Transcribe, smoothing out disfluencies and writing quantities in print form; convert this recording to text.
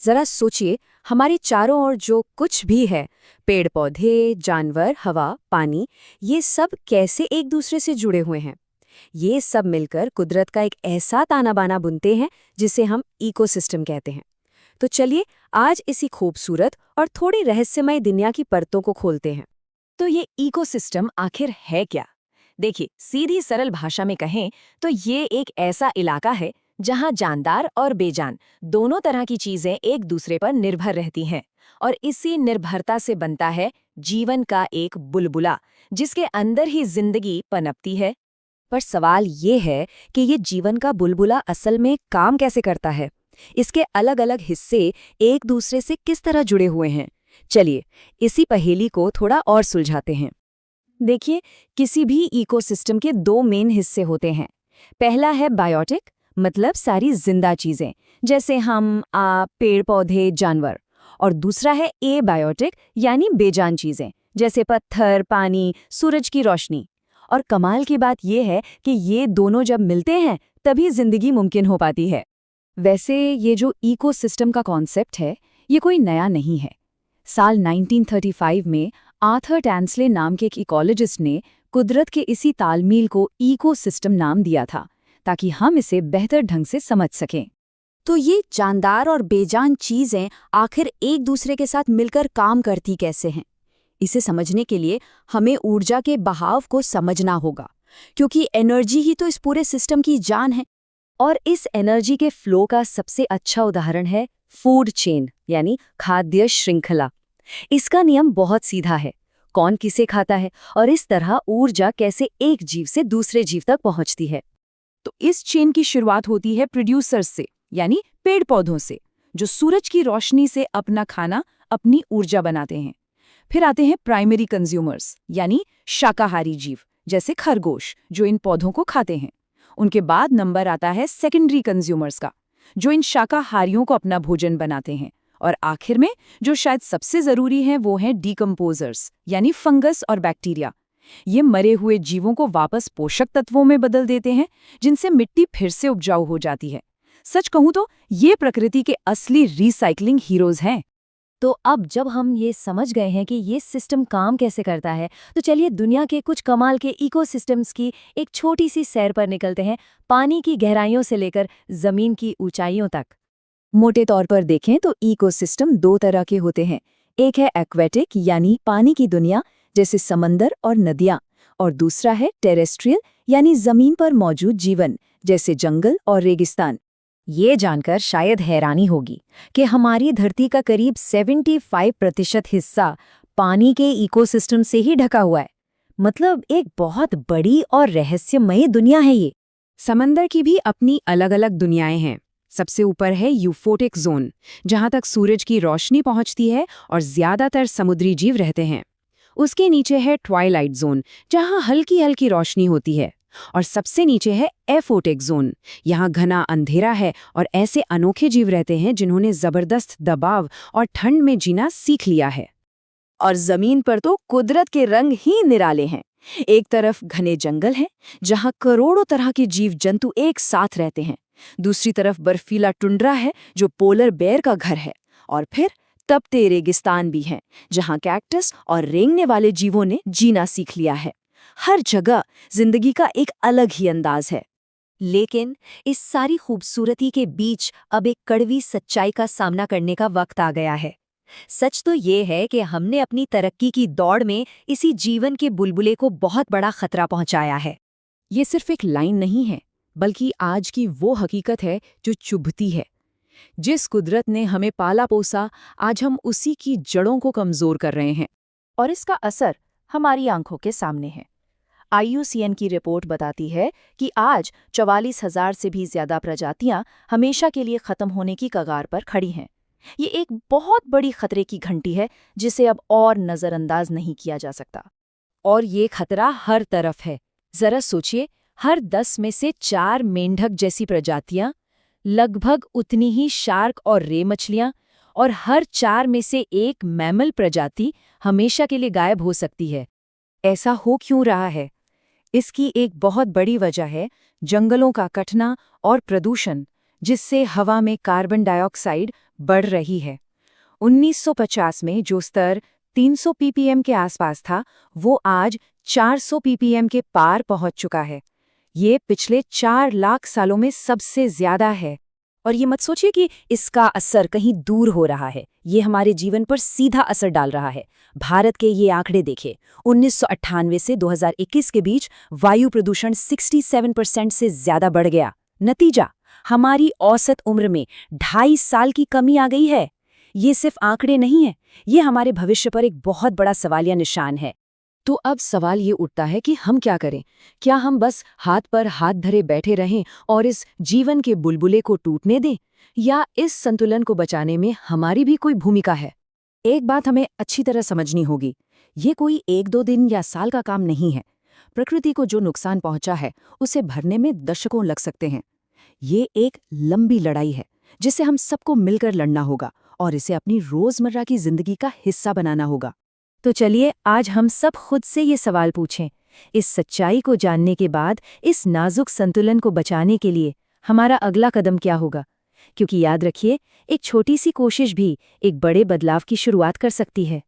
जरा सोचिए, हमारे चारों ओर जो कुछ भी है, पेड़ पौधे, जानवर, हवा, पानी, ये सब कैसे एक दूसरे से जुड़े हुए हैं। ये सब मिलकर कुदरत का एक ऐसा ताना बाना बुनते हैं जिसे हम इकोसिस्टम कहते हैं। तो चलिए आज इसी खूबसूरत और थोड़ी रहस्यमय दुनिया की परतों को खोलते हैं। तो ये इकोसिस्टम आखिर है क्या? देखिए, सीधी सरल भाषा में कहें तो ये एक ऐसा इलाका है जहां जानदार और बेजान दोनों तरह की चीजें एक दूसरे पर निर्भर रहती हैं और इसी निर्भरता से बनता है जीवन का एक बुलबुला, जिसके अंदर ही जिंदगी पनपती है। पर सवाल ये है कि ये जीवन का बुलबुला असल में काम कैसे करता है। इसके अलग अलग हिस्से एक दूसरे से किस तरह जुड़े हुए हैं। चलिए इसी पहेली को थोड़ा और सुलझाते हैं। देखिए, किसी भी इकोसिस्टम के दो मेन हिस्से होते हैं। पहला है बायोटिक, मतलब सारी जिंदा चीजें, जैसे हम, आप, पेड़ पौधे, जानवर। और दूसरा है एबायोटिक, यानी बेजान चीजें, जैसे पत्थर, पानी, सूरज की रोशनी। और कमाल की बात यह है कि ये दोनों जब मिलते हैं तभी जिंदगी मुमकिन हो पाती है। वैसे ये जो इकोसिस्टम का कॉन्सेप्ट है, ये कोई नया नहीं है। साल 1935 में आर्थर टैंसले नाम के एक इकोलॉजिस्ट ने कुदरत के इसी तालमेल को इकोसिस्टम नाम दिया था, ताकि हम इसे बेहतर ढंग से समझ सकें। तो ये जानदार और बेजान चीजें आखिर एक दूसरे के साथ मिलकर काम करती कैसे हैं? इसे समझने के लिए हमें ऊर्जा के बहाव को समझना होगा, क्योंकि एनर्जी ही तो इस पूरे सिस्टम की जान है। और इस एनर्जी के फ्लो का सबसे अच्छा उदाहरण है फूड चेन, यानी खाद्य श्रृंखला। इसका नियम बहुत सीधा है, कौन किसे खाता है और इस तरह ऊर्जा कैसे एक जीव से दूसरे जीव तक पहुंचती है। तो इस चेन की शुरुआत होती है प्रोड्यूसर्स से, यानी पेड़ पौधों से, जो सूरज की रोशनी से अपना खाना, अपनी ऊर्जा बनाते हैं। फिर आते हैं प्राइमरी कंज्यूमर्स, यानी शाकाहारी जीव, जैसे खरगोश, जो इन पौधों को खाते हैं। उनके बाद नंबर आता है सेकेंडरी कंज्यूमर्स का, जो इन शाकाहारियों को अपना भोजन बनाते हैं। और आखिर में जो शायद सबसे जरूरी है वो हैं डीकम्पोजर्स, यानी फंगस और बैक्टीरिया। ये मरे हुए जीवों को वापस पोषक तत्वों में बदल देते हैं, जिनसे मिट्टी फिर से उपजाऊ हो जाती है। सच कहूं तो ये प्रकृति के असली रिसाइकलिंग हीरोज हैं। तो अब जब हम ये समझ गए हैं कि ये सिस्टम काम कैसे करता है, तो चलिए दुनिया के कुछ कमाल के इकोसिस्टम्स की एक छोटी सी सैर पर निकलते हैं, पानी की गहराइयों से लेकर जमीन की ऊंचाइयों तक। मोटे तौर पर देखें तो इकोसिस्टम दो तरह के होते हैं। एक है एक्वेटिक, यानी पानी की दुनिया, जैसे समंदर और नदियां। और दूसरा है टेरेस्ट्रियल, यानी जमीन पर मौजूद जीवन, जैसे जंगल और रेगिस्तान। ये जानकर शायद हैरानी होगी कि हमारी धरती का करीब 75% हिस्सा पानी के इकोसिस्टम से ही ढका हुआ है। मतलब एक बहुत बड़ी और रहस्यमयी दुनिया है ये। समंदर की भी अपनी अलग-अलग दुनियाएं हैं। सबसे ऊपर है यूफोटिक जोन, जहां तक सूरज की रोशनी पहुंचती है और ज्यादातर समुद्री जीव रहते हैं। उसके नीचे है ट्वाइलाइट जोन, जहां हल्की हल्की रोशनी होती है। और सबसे नीचे है एफोटिक जोन, यहाँ घना अंधेरा है और ऐसे अनोखे जीव रहते हैं जिन्होंने जबरदस्त दबाव और ठंड में जीना सीख लिया है। और जमीन पर तो कुदरत के रंग ही निराले हैं। एक तरफ घने जंगल हैं, जहां करोड़ों तरह के जीव जंतु एक साथ रहते हैं। दूसरी तरफ बर्फीला टुंड्रा है, जो पोलर बेयर का घर है। और फिर तपते रेगिस्तान भी हैं, जहां कैक्टस और रेंगने वाले जीवों ने जीना सीख लिया है। हर जगह जिंदगी का एक अलग ही अंदाज है। लेकिन इस सारी खूबसूरती के बीच अब एक कड़वी सच्चाई का सामना करने का वक्त आ गया है। सच तो ये है कि हमने अपनी तरक्की की दौड़ में इसी जीवन के बुलबुले को बहुत बड़ा खतरा पहुंचाया है। ये सिर्फ एक लाइन नहीं है, बल्कि आज की वो हकीकत है जो चुभती है। जिस कुदरत ने हमें पाला पोसा, आज हम उसी की जड़ों को कमजोर कर रहे हैं। और इसका असर हमारी आंखों के सामने है। IUCN की रिपोर्ट बताती है कि आज 44,000 से भी ज्यादा प्रजातियां हमेशा के लिए खत्म होने की कगार पर खड़ी हैं। ये एक बहुत बड़ी खतरे की घंटी है, जिसे अब और नजरअंदाज नहीं किया जा सकता। और ये खतरा हर तरफ है। जरा सोचिए, हर 10 में से 4 मेंढक जैसी प्रजातियां, लगभग उतनी ही शार्क और रे मछलियां, और हर 4 में से 1 मैमल प्रजाति हमेशा के लिए गायब हो सकती है। ऐसा हो क्यों रहा है? इसकी एक बहुत बड़ी वजह है जंगलों का कटना और प्रदूषण, जिससे हवा में कार्बन डाइऑक्साइड बढ़ रही है। 1950 में जो स्तर 300 ppm के आसपास था, वो आज 400 ppm के पार पहुंच चुका है। ये पिछले 4 लाख सालों में सबसे ज्यादा है। और ये मत सोचिए कि इसका असर कहीं दूर हो रहा है, ये हमारे जीवन पर सीधा असर डाल रहा है। भारत के ये आंकड़े देखें, 1998 से 2021 के बीच वायु प्रदूषण 67% से ज्यादा बढ़ गया। नतीजा, हमारी औसत उम्र में 2.5 साल की कमी आ गई है। ये सिर्फ आंकड़े नहीं है, ये हमारे भविष्य पर एक बहुत बड़ा सवालिया निशान है। तो अब सवाल ये उठता है कि हम क्या करें? क्या हम बस हाथ पर हाथ धरे बैठे रहें और इस जीवन के बुलबुले को टूटने दें, या इस संतुलन को बचाने में हमारी भी कोई भूमिका है? एक बात हमें अच्छी तरह समझनी होगी, ये कोई 1-2 दिन या साल का काम नहीं है। प्रकृति को जो नुकसान पहुंचा है, उसे भरने में दशकों लग सकते हैं। ये एक लंबी लड़ाई है, जिसे हम सबको मिलकर लड़ना होगा और इसे अपनी रोजमर्रा की जिंदगी का हिस्सा बनाना होगा। तो चलिए आज हम सब खुद से ये सवाल पूछें, इस सच्चाई को जानने के बाद इस नाजुक संतुलन को बचाने के लिए हमारा अगला कदम क्या होगा? क्योंकि याद रखिए, एक छोटी सी कोशिश भी एक बड़े बदलाव की शुरुआत कर सकती है।